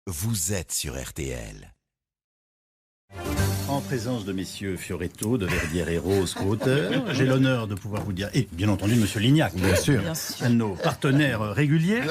Vous êtes sur RTL. En présence de messieurs Fioretto, de Verdière et Rose, co-auteurs, j'ai l'honneur de pouvoir vous dire, et bien entendu de monsieur Lignac, bien sûr, un de nos partenaires réguliers.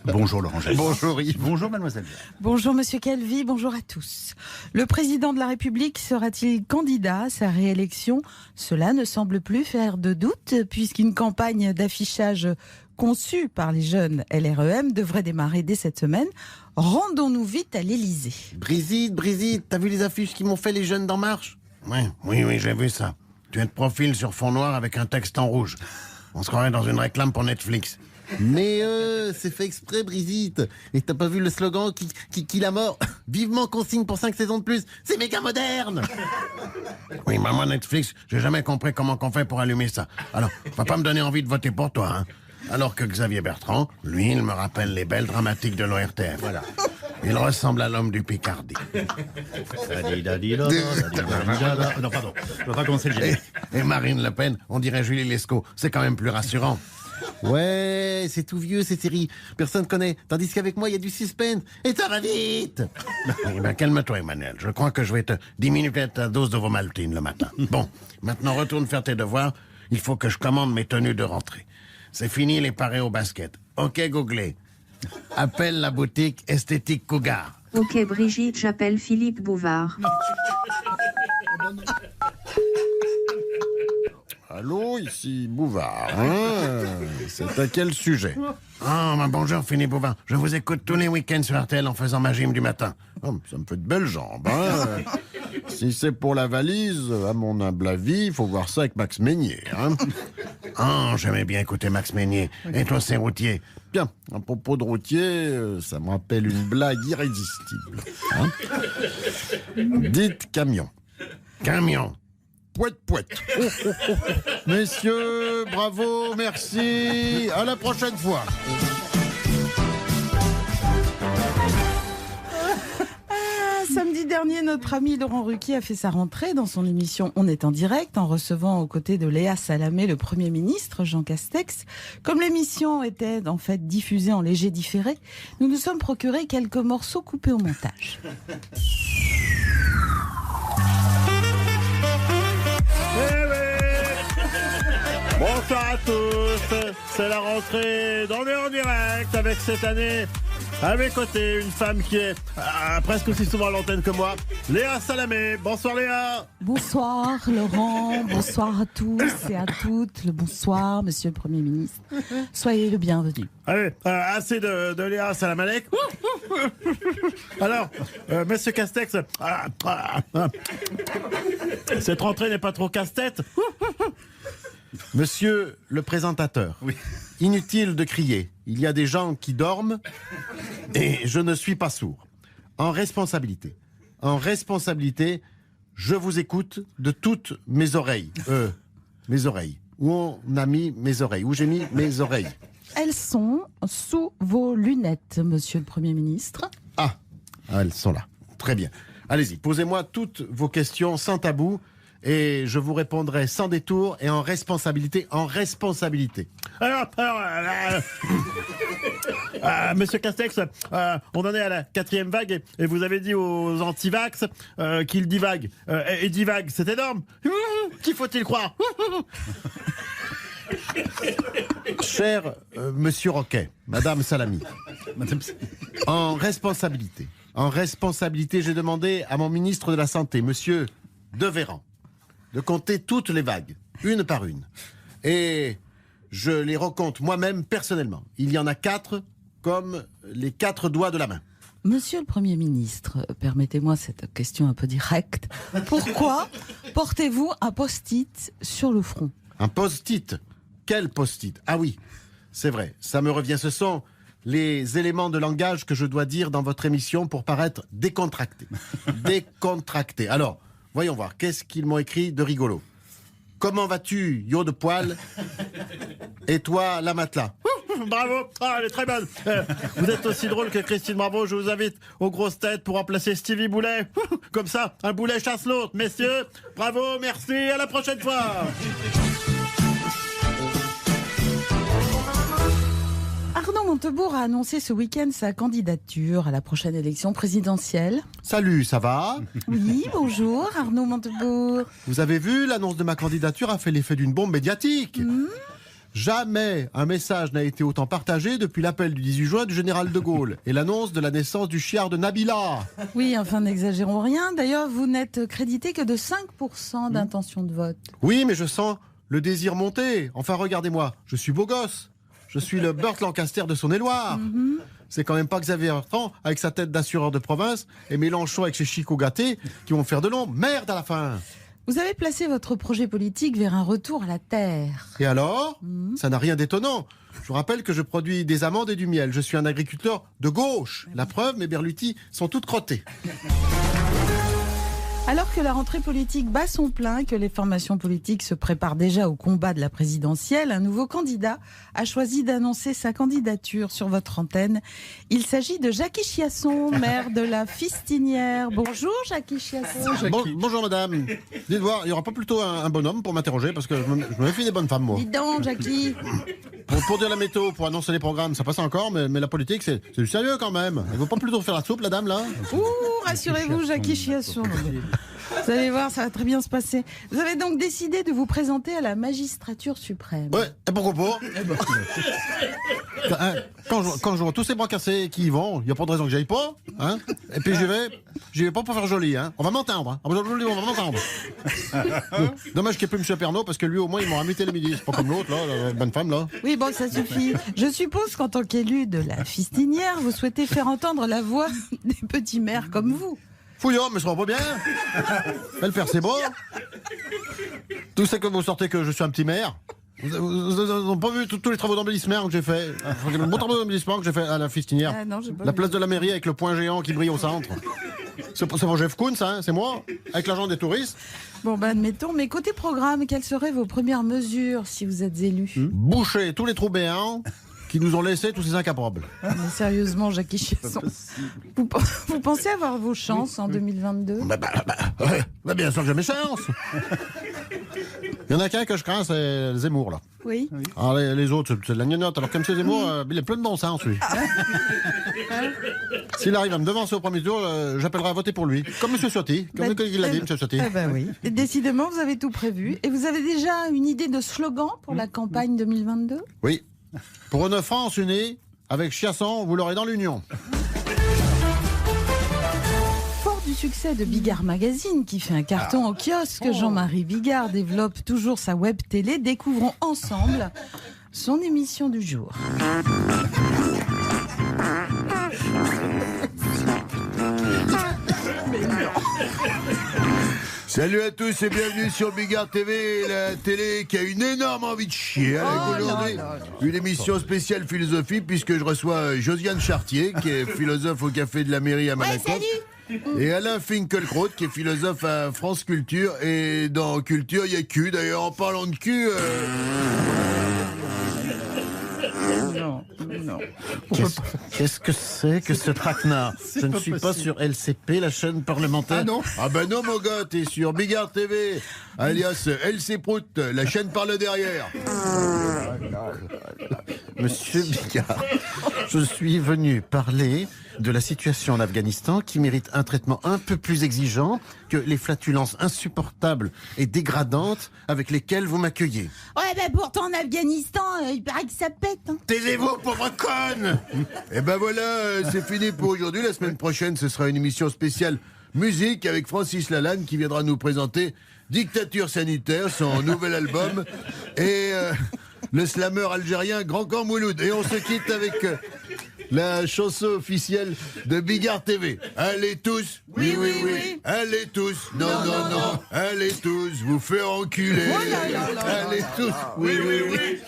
Bonjour Laurent Jalabert. Bonjour Yves. Bonjour mademoiselle. Bonjour Monsieur Calvi, bonjour à tous. Le président de la République sera-t-il candidat à sa réélection? Cela ne semble plus faire de doute, puisqu'une campagne d'affichage conçue par les jeunes LREM devrait démarrer dès cette semaine. Rendons-nous vite à l'Élysée. Brigitte, t'as vu les affiches qui m'ont fait les jeunes d'En Marche? Oui, j'ai vu ça. Tu es de profil sur fond noir avec un texte en rouge. On se croirait dans une réclame pour Netflix. Mais c'est fait exprès, Brigitte. Et t'as pas vu le slogan qui la mort? Vivement qu'on signe pour 5 saisons de plus. C'est méga moderne. Oui, maman Netflix, j'ai jamais compris comment qu'on fait pour allumer ça. Alors, va pas me donner envie de voter pour toi, hein. Alors que Xavier Bertrand, lui, il me rappelle les belles dramatiques de l'ORTF. Voilà. Il ressemble à l'homme du Picardie. Non, pardon, je ne vais pas commencer le générique. Et Marine Le Pen, on dirait Julie Lescaut. C'est quand même plus rassurant. Ouais, c'est tout vieux ces séries. Personne connaît. Tandis qu'avec moi, il y a du suspense. Et ça va vite. Eh ben, calme-toi, Emmanuel. Je crois que je vais te diminuer ta dose de Vomaltine le matin. Bon, maintenant retourne faire tes devoirs. Il faut que je commande mes tenues de rentrée. C'est fini les parés au basket. Ok, Googlé. Appelle la boutique Esthétique Cougar. Ok, Brigitte, j'appelle Philippe Bouvard. Allô, ici Bouvard. C'est à quel sujet? Bonjour, Philippe Bouvard. Je vous écoute tous les week-ends sur RTL en faisant ma gym du matin. Ça me fait de belles jambes. Si c'est pour la valise, à mon humble avis, il faut voir ça avec Max Meignier. J'aimais bien écouter Max Meignier. Et toi, c'est Routier? Bien, à propos de Routier, ça me rappelle une blague irrésistible. Dites camion. Camion. Pouette. Messieurs, bravo, merci. À la prochaine fois. Samedi dernier, notre ami Laurent Ruquier a fait sa rentrée dans son émission On est en direct, en recevant aux côtés de Léa Salamé le Premier ministre Jean Castex. Comme l'émission était en fait diffusée en léger différé, nous nous sommes procuré quelques morceaux coupés au montage. Bonsoir à tous, c'est la rentrée dans le en direct avec cette année à mes côtés une femme qui est presque aussi souvent à l'antenne que moi, Léa Salamé. Bonsoir Léa. Bonsoir Laurent, bonsoir à tous et à toutes, le bonsoir Monsieur le Premier ministre. Soyez le bienvenu. Allez, assez de Léa Salamé. Alors, Monsieur Castex, cette rentrée n'est pas trop casse-tête? Monsieur le présentateur, oui. Inutile de crier. Il y a des gens qui dorment et je ne suis pas sourd. En responsabilité, je vous écoute de toutes mes oreilles. Mes oreilles. Où on a mis mes oreilles? Où j'ai mis mes oreilles? Elles sont sous vos lunettes, Monsieur le Premier ministre. Elles sont là. Très bien. Allez-y, posez-moi toutes vos questions sans tabou. Et je vous répondrai sans détour et en responsabilité. Alors, Monsieur Castex, on en est à la 4e vague et vous avez dit aux anti-vax qu'ils divaguent. Et divaguent, c'est énorme. Qui faut-il croire? Cher Monsieur Roquet, Madame Salami, en responsabilité, j'ai demandé à mon ministre de la Santé, Monsieur Devéran, de compter toutes les vagues, une par une. Et je les recompte moi-même personnellement. Il y en a 4, comme les 4 doigts de la main. Monsieur le Premier ministre, permettez-moi cette question un peu directe. Pourquoi portez-vous un post-it sur le front? Un post-it? Quel post-it? Ah oui, c'est vrai, ça me revient. Ce sont les éléments de langage que je dois dire dans votre émission pour paraître décontracté. Décontracté. Alors, voyons voir, qu'est-ce qu'ils m'ont écrit de rigolo? Comment vas-tu, yo de poil? Et toi, la matelas? Bravo, elle est très bonne. Vous êtes aussi drôle que Christine Bravo. Je vous invite aux grosses têtes pour remplacer Stevie Boulet. Comme ça, un boulet chasse l'autre. Messieurs, bravo, merci, à la prochaine fois. Arnaud Montebourg a annoncé ce week-end sa candidature à la prochaine élection présidentielle. Salut, ça va? Oui, bonjour Arnaud Montebourg. Vous avez vu, l'annonce de ma candidature a fait l'effet d'une bombe médiatique. Jamais un message n'a été autant partagé depuis l'appel du 18 juin du général de Gaulle et l'annonce de la naissance du chiard de Nabila. Oui, enfin n'exagérons rien. D'ailleurs, vous n'êtes crédité que de 5% d'intention de vote. Oui, mais je sens le désir monter. Enfin, regardez-moi, je suis beau gosse. Je suis le Burt Lancaster de Saône-et-Loire. C'est quand même pas Xavier Bertrand avec sa tête d'assureur de province et Mélenchon avec ses chicots gâtés qui vont faire de l'ombre. Merde à la fin. Vous avez placé votre projet politique vers un retour à la terre. Et alors? Ça n'a rien d'étonnant. Je vous rappelle que je produis des amandes et du miel. Je suis un agriculteur de gauche. La preuve, mes berlutis sont toutes crottées. Alors que la rentrée politique bat son plein, que les formations politiques se préparent déjà au combat de la présidentielle, un nouveau candidat a choisi d'annoncer sa candidature sur votre antenne. Il s'agit de Jackie Chiasson, maire de la Fistinière. Bonjour Jackie Chiasson. Bonjour madame. Dites voir, il n'y aura pas plutôt un bonhomme pour m'interroger parce que je me méfie des bonnes femmes, moi. Dis donc Jackie. Pour dire la météo, pour annoncer les programmes, ça passe encore, mais la politique, c'est du sérieux quand même. Elle ne veut pas plutôt faire la soupe, la dame, là? Ouh, rassurez-vous Jackie Chiasson. Vous allez voir, ça va très bien se passer. Vous avez donc décidé de vous présenter à la magistrature suprême. Ouais, et pourquoi pas? Quand je vois tous ces bras cassés qui y vont, il n'y a pas de raison que j'aille pas. Hein, et puis j'y vais pas pour faire joli. Hein. On va m'entendre. Hein. On va m'entendre. Dommage qu'il n'y ait plus M. Pernaut, parce que lui, au moins, ils m'ont muté le midi. C'est pas comme l'autre, là, la bonne femme, là. Oui, bon, ça suffit. Je suppose qu'en tant qu'élu de la Fistinière, vous souhaitez faire entendre la voix des petits maires comme vous. Fouillon, mais ça va pas bien. Le père, c'est beau. Tout ça que vous sortez que je suis un petit maire. Vous n'avez pas vu tous les travaux d'embellissement que j'ai fait? Le bon travaux d'embellissement que j'ai fait à la Fistinière. Ah non, j'ai pas la vu. place de la mairie avec le point géant qui brille au centre. C'est pas Jeff Koons, hein, c'est moi, avec l'agent des touristes. Bon, ben admettons, mais côté programme, quelles seraient vos premières mesures si vous êtes élu? Boucher tous les trous béants qui nous ont laissé tous ces incapables. Mais sérieusement, Jackie Chiasson, vous pensez avoir vos chances en 2022? Bien sûr que j'ai mes chances. Il y en a qu'un que je crains, c'est Zemmour, là. Oui. Alors, les autres, c'est de la gnognotte. Alors, comme c'est Zemmour, il est plein de bon sens, lui. S'il arrive à me devancer au premier tour, j'appellerai à voter pour lui. Comme M. Ciotti. Comme il l'a dit, M. Ciotti. Eh ben oui. Et décidément, vous avez tout prévu. Et vous avez déjà une idée de slogan pour la campagne 2022? Oui. Pour une France unie, avec Chiasson, vous l'aurez dans l'Union. Fort du succès de Bigard Magazine, qui fait un carton au kiosque, Jean-Marie Bigard développe toujours sa web télé. Découvrons ensemble son émission du jour. Salut à tous et bienvenue sur Bigard TV, la télé qui a une énorme envie de chier. Avec aujourd'hui une émission spéciale philosophie puisque je reçois Josiane Chartier qui est philosophe au Café de la Mairie à Malakoff. Et Alain Finkielkraut qui est philosophe à France Culture. Et dans Culture, il y a cul. D'ailleurs, en parlant de cul... Non. Qu'est-ce que c'est que ce traquenard? Je ne suis pas sur LCP, la chaîne parlementaire. Ah non. Ah ben non mon gars, t'es sur Bigard TV, alias LC Prout, la chaîne par le derrière. Monsieur Bigard, je suis venu parler de la situation en Afghanistan qui mérite un traitement un peu plus exigeant que les flatulences insupportables et dégradantes avec lesquelles vous m'accueillez. Ouais, ben pourtant en Afghanistan, il paraît que ça pète. Hein. Taisez-vous, pauvre conne! Et ben voilà, c'est fini pour aujourd'hui. La semaine prochaine, ce sera une émission spéciale musique avec Francis Lalanne qui viendra nous présenter Dictature sanitaire, son nouvel album, et le slammer algérien Grand Corps Mouloud. Et on se quitte avec la chanson officielle de Bigard TV. Allez tous, oui, allez tous, non, allez tous, vous faire enculer. Allez tous, oui,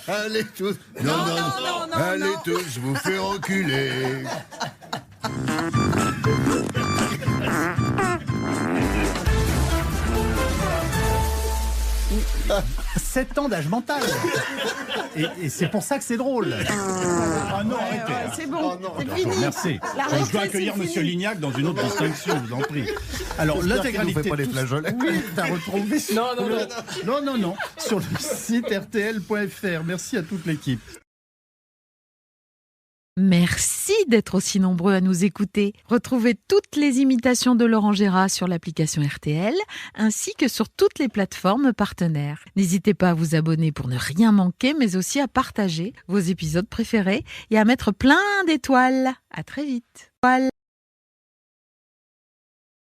allez tous, non, allez tous, vous faire enculer. 7 ans d'âge mental. Et c'est pour ça que c'est drôle. Ah non, arrêtez. C'est bon, c'est fini. Merci. La Je dois rentrée, accueillir c'est Monsieur fini. Lignac dans une autre distinction, je vous en prie. Alors, l'intégralité. Vous faites pas les flageolets. Oui, t'as retrouvé. Non. Sur le site rtl.fr. Merci à toute l'équipe. Merci d'être aussi nombreux à nous écouter. Retrouvez toutes les imitations de Laurent Gérard sur l'application RTL, ainsi que sur toutes les plateformes partenaires. N'hésitez pas à vous abonner pour ne rien manquer, mais aussi à partager vos épisodes préférés et à mettre plein d'étoiles. À très vite.